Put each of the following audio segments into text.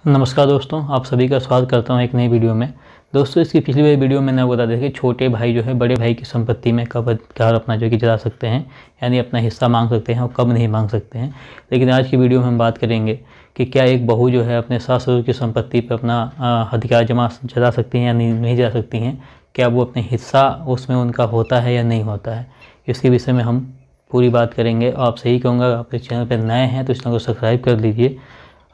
नमस्कार दोस्तों, आप सभी का स्वागत करता हूं एक नई वीडियो में। दोस्तों, इसकी पिछली वाली वीडियो में मैंने आपको बता दिया कि छोटे भाई जो है बड़े भाई की संपत्ति में कब अधिकार अपना जो कि जता सकते हैं, यानी अपना हिस्सा मांग सकते हैं और कब नहीं मांग सकते हैं। लेकिन आज की वीडियो में हम बात करेंगे कि क्या एक बहू जो है अपने सास ससुर की संपत्ति पर अपना अधिकार जता सकती हैं या नहीं जता सकती हैं, क्या वो अपने हिस्सा उसमें उनका होता है या नहीं होता है। इसके विषय में हम पूरी बात करेंगे। और आपसे यही कहूँगा, आप इस चैनल पर नए हैं तो इस चैनल को सब्सक्राइब कर लीजिए,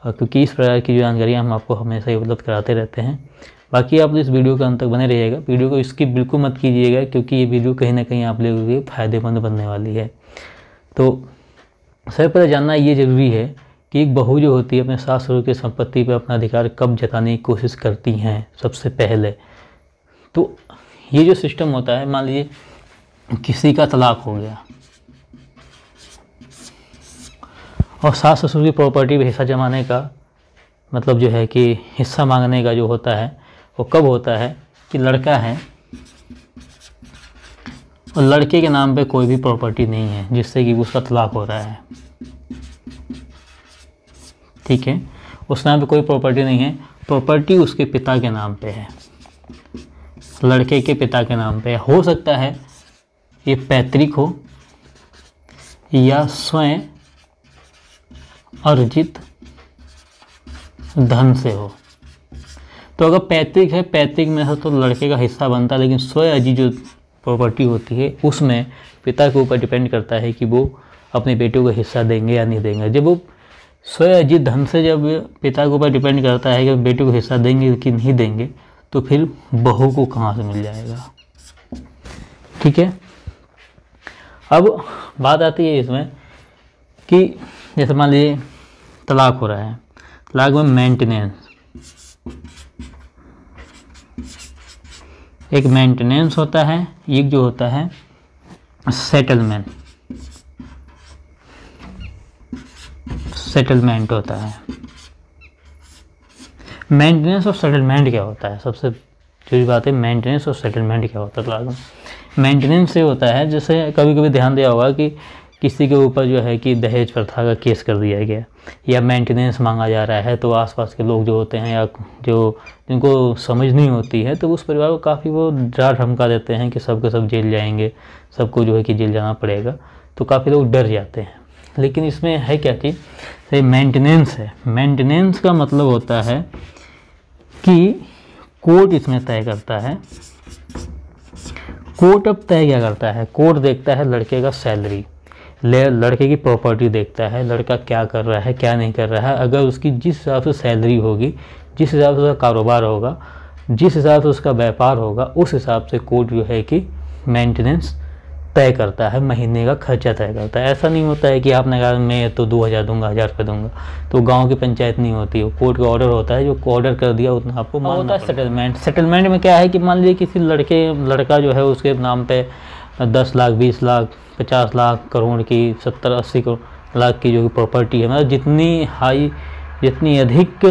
क्योंकि इस प्रकार की जो जानकारियाँ हम आपको हमेशा ही उपलब्ध कराते रहते हैं। बाकी आप इस वीडियो के अंत तक बने रहिएगा, वीडियो को स्किप बिल्कुल मत कीजिएगा, क्योंकि ये वीडियो कहीं ना कहीं आप लोगों के लिए फ़ायदेमंद बनने वाली है। तो सबसे पहले जानना ये ज़रूरी है कि एक बहू जो होती है अपने सास ससुर की संपत्ति पर अपना अधिकार कब जताने की कोशिश करती हैं। सबसे पहले तो ये जो सिस्टम होता है, मान लीजिए किसी का तलाक हो गया और सास ससुर की प्रॉपर्टी पे हिस्सा जमाने का मतलब जो है कि हिस्सा मांगने का जो होता है वो कब होता है कि लड़का है और लड़के के नाम पे कोई भी प्रॉपर्टी नहीं है जिससे कि उसका तलाक हो रहा है। ठीक है, उस नाम पे कोई प्रॉपर्टी नहीं है, प्रॉपर्टी उसके पिता के नाम पे है, लड़के के पिता के नाम पे। हो सकता है ये पैतृक हो या स्वयं अर्जित धन से हो। तो अगर पैतृक है, पैतृक में से तो लड़के का हिस्सा बनता है, लेकिन स्वयं अर्जित जो प्रॉपर्टी होती है उसमें पिता के ऊपर डिपेंड करता है कि वो अपने बेटे को हिस्सा देंगे या नहीं देंगे। जब वो स्वयं अर्जित धन से जब पिता के ऊपर डिपेंड करता है कि बेटे को हिस्सा देंगे कि नहीं देंगे, तो फिर बहू को कहाँ से मिल जाएगा। ठीक है, अब बात आती है इसमें कि जैसे मान लीजिए तलाक हो रहा है, तलाक में मेंटेनेंस, एक मेंटेनेंस होता है, एक जो होता है सेटलमेंट, सेटलमेंट होता है। मेंटेनेंस और सेटलमेंट क्या होता है, सबसे जरूरी बात है मेंटेनेंस और सेटलमेंट क्या होता है तलाक में। मेंटेनेंस से होता है, जैसे कभी कभी ध्यान दिया होगा कि किसी के ऊपर जो है कि दहेज प्रथा का केस कर दिया गया या मेंटेनेंस मांगा जा रहा है, तो आसपास के लोग जो होते हैं या जो जिनको समझ नहीं होती है, तो उस परिवार को काफ़ी वो डरा धमका देते हैं कि सब के सब जेल जाएंगे, सबको जो है कि जेल जाना पड़ेगा। तो काफ़ी लोग डर जाते हैं। लेकिन इसमें है क्या चीज़, ये मेंटेनेंस है। मेंटेनेंस का मतलब होता है कि कोर्ट इसमें तय करता है। कोर्ट अब तय क्या करता है, कोर्ट देखता है लड़के का सैलरी, लड़के की प्रॉपर्टी देखता है, लड़का क्या कर रहा है क्या नहीं कर रहा है। अगर उसकी जिस हिसाब से सैलरी होगी, जिस हिसाब से उसका कारोबार होगा, जिस हिसाब से उसका व्यापार होगा, उस हिसाब से कोर्ट जो है कि मेंटेनेंस तय करता है, महीने का खर्चा तय करता है। ऐसा नहीं होता है कि आपने कहा मैं तो 2000 दूंगा, 1000 रुपये दूंगा, तो गांव की पंचायत नहीं होती है, कोर्ट का ऑर्डर होता है, जो ऑर्डर कर दिया उतना आपको मानना होता है। सेटलमेंट, सेटलमेंट में क्या है कि मान लीजिए किसी लड़का जो है उसके नाम पे 10 लाख, 20 लाख, 50 लाख, करोड़ की, 70-80 लाख की जो प्रॉपर्टी है, मतलब जितनी अधिक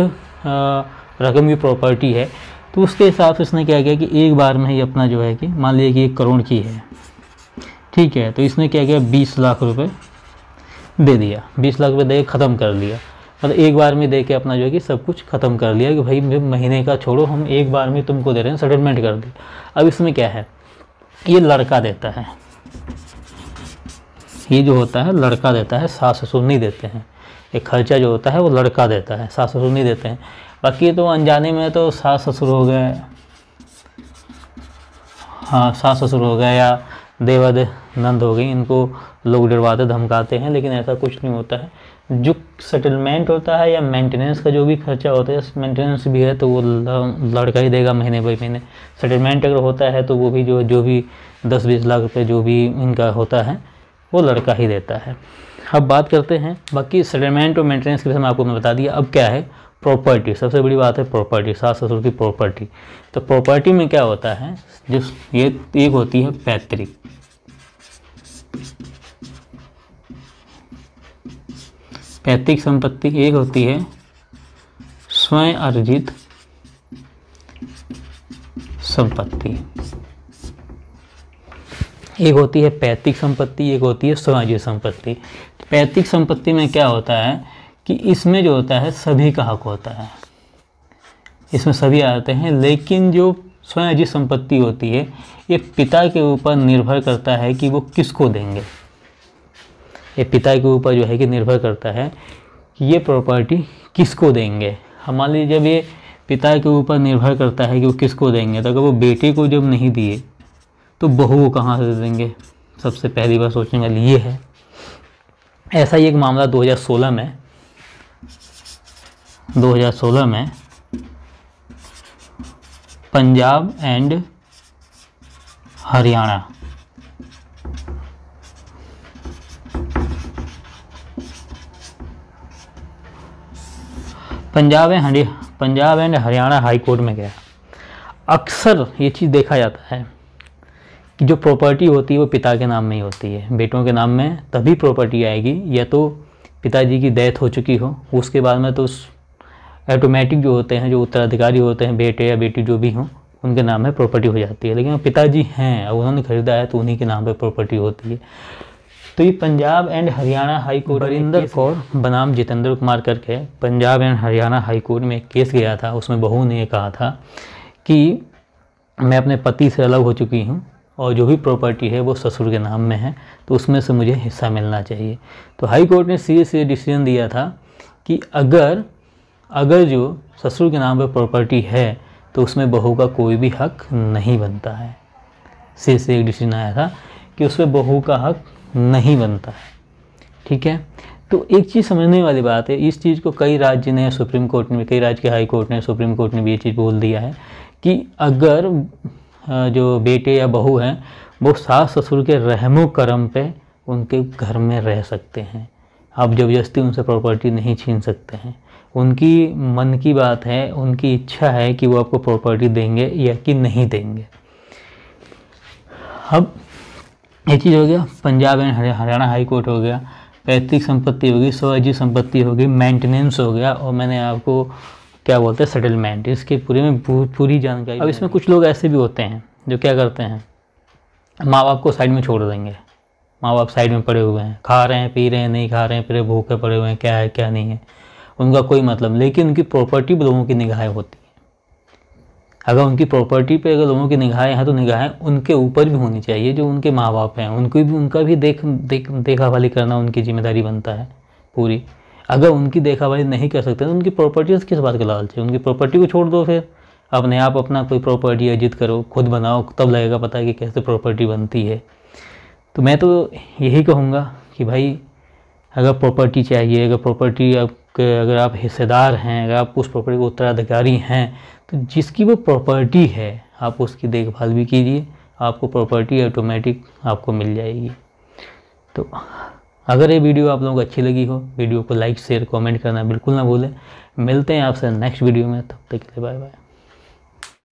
रकम की प्रॉपर्टी है, तो उसके हिसाब से इसने क्या किया कि एक बार में ही अपना जो है कि मान लीजिए कि 1 करोड़ की है, ठीक है, तो इसने क्या किया 20 लाख रुपए दे दिया, 20 लाख रुपए दे के ख़त्म कर लिया। मतलब एक बार में दे के अपना जो है कि सब कुछ ख़त्म कर लिया कि भाई महीने का छोड़ो, हम एक बार में तुमको दे रहे हैं, सेटलमेंट कर दिया। अब इसमें क्या है, ये लड़का देता है, ये जो होता है लड़का देता है, सास ससुर नहीं देते हैं। एक खर्चा जो होता है वो लड़का देता है, सास ससुर नहीं देते हैं। बाकी तो अनजाने में तो सास ससुर हो गए, हाँ सास ससुर हो गए या देवर नंद हो गई, इनको लोग डरवाते धमकाते हैं, लेकिन ऐसा कुछ नहीं होता है। जो सेटलमेंट होता है या मेंटेनेंस का जो भी खर्चा होता है, मेंटेनेंस भी है तो वो लड़का ही देगा महीने बाई महीने। सेटलमेंट अगर होता है तो वो भी जो भी 10-20 लाख रुपए जो भी इनका होता है वो लड़का ही देता है। अब बात करते हैं बाकी सेटलमेंट और मेंटेनेंस के विषय में आपको मैं बता दिया। अब क्या है प्रॉपर्टी, सबसे बड़ी बात है प्रॉपर्टी, सास ससुर की प्रॉपर्टी। तो प्रॉपर्टी में क्या होता है, जिस ये एक होती है पैतृक, पैतृक संपत्ति, एक होती है स्वयं अर्जित संपत्ति, एक होती है पैतृक संपत्ति, एक होती है स्वयं संपत्ति। पैतृक संपत्ति में क्या होता है कि इसमें जो होता है सभी का हक होता है, इसमें सभी आते हैं, लेकिन जो स्वयं अर्जित संपत्ति होती है ये पिता के ऊपर निर्भर करता है कि वो किसको देंगे। ये पिता के ऊपर जो है कि निर्भर करता है कि ये प्रॉपर्टी किसको देंगे। मान लीजिए जब ये पिता के ऊपर निर्भर करता है कि वो किसको देंगे, तो अगर वो बेटे को जब नहीं दिए तो बहू को कहाँ से देंगे। सबसे पहली बार सोचने वाली ये है। ऐसा ही एक मामला 2016 में Punjab and Haryana Punjab and Haryana high court में गया। अक्सर ये चीज़ देखा जाता है कि जो प्रॉपर्टी होती है वो पिता के नाम में ही होती है। बेटों के नाम में तभी प्रॉपर्टी आएगी या तो पिताजी की डेथ हो चुकी हो, उसके बाद में तो ऑटोमेटिक जो होते हैं, जो उत्तराधिकारी होते हैं, बेटे या बेटी जो भी हों, उनके नाम में प्रॉपर्टी हो जाती है। लेकिन पिताजी हैं और उन्होंने खरीदा है तो उन्हीं के नाम पे प्रॉपर्टी होती है। तो ये Punjab and Haryana high court, Barinder Kaur बनाम जितेंद्र कुमार करके Punjab and Haryana high court में एक केस गया था। उसमें बहू ने ये कहा था कि मैं अपने पति से अलग हो चुकी हूँ और जो भी प्रॉपर्टी है वो ससुर के नाम में है, तो उसमें से मुझे हिस्सा मिलना चाहिए। तो हाई कोर्ट ने सीधे डिसीजन दिया था कि अगर जो ससुर के नाम पर प्रॉपर्टी है तो उसमें बहू का कोई भी हक नहीं बनता है। सीधे एक डिसीजन आया था कि उसमें बहू का हक नहीं बनता है। ठीक है, तो एक चीज़ समझने वाली बात है, इस चीज़ को कई राज्य ने, सुप्रीम कोर्ट ने, कई राज्य के हाई कोर्ट ने, सुप्रीम कोर्ट ने भी ये चीज़ बोल दिया है कि अगर जो बेटे या बहू हैं वो सास ससुर के रहमो करम पे उनके घर में रह सकते हैं, आप ज़बरदस्ती उनसे प्रॉपर्टी नहीं छीन सकते हैं। उनकी मन की बात है, उनकी इच्छा है कि वो आपको प्रॉपर्टी देंगे या कि नहीं देंगे। अब ये चीज़ हो गया Punjab and Haryana high court हो गया, पैतृक संपत्ति होगी, स्वअर्जित संपत्ति होगी, मेंटेनेंस हो गया, और मैंने आपको क्या बोलते हैं सेटलमेंट, इसके पूरे में पूरी जानकारी। अब इसमें कुछ लोग ऐसे भी होते हैं जो क्या करते हैं, माँ बाप को साइड में छोड़ देंगे। माँ बाप साइड में पड़े हुए हैं, खा रहे हैं, पी रहे हैं, नहीं खा रहे हैं, फिर भूखे पड़े हुए हैं, क्या है क्या नहीं है, उनका कोई मतलब। लेकिन उनकी प्रॉपर्टी पर लोगों की निगाहें होती हैं। अगर उनकी प्रॉपर्टी पे अगर लोगों की निगाहें हैं तो निगाहें उनके ऊपर भी होनी चाहिए, जो उनके माँ बाप हैं, उनका भी देखभाली करना उनकी जिम्मेदारी बनता है पूरी। अगर उनकी देखभाली नहीं कर सकते तो उनकी प्रॉपर्टी से किस बात का लालच है, उनकी प्रॉपर्टी को छोड़ दो, फिर अपने आप अपना कोई प्रॉपर्टी अर्जित करो, खुद बनाओ, तब लगेगा पता है कि कैसे प्रॉपर्टी बनती है। तो मैं तो यही कहूँगा कि भाई अगर प्रॉपर्टी चाहिए, अगर आप हिस्सेदार हैं, अगर आप उस प्रॉपर्टी के उत्तराधिकारी हैं, तो जिसकी वो प्रॉपर्टी है आप उसकी देखभाल भी कीजिए, आपको प्रॉपर्टी ऑटोमेटिक आपको मिल जाएगी। तो अगर ये वीडियो आप लोगों को अच्छी लगी हो, वीडियो को लाइक शेयर कमेंट करना बिल्कुल ना भूलें। मिलते हैं आपसे नेक्स्ट वीडियो में, तब तक के लिए बाय बाय।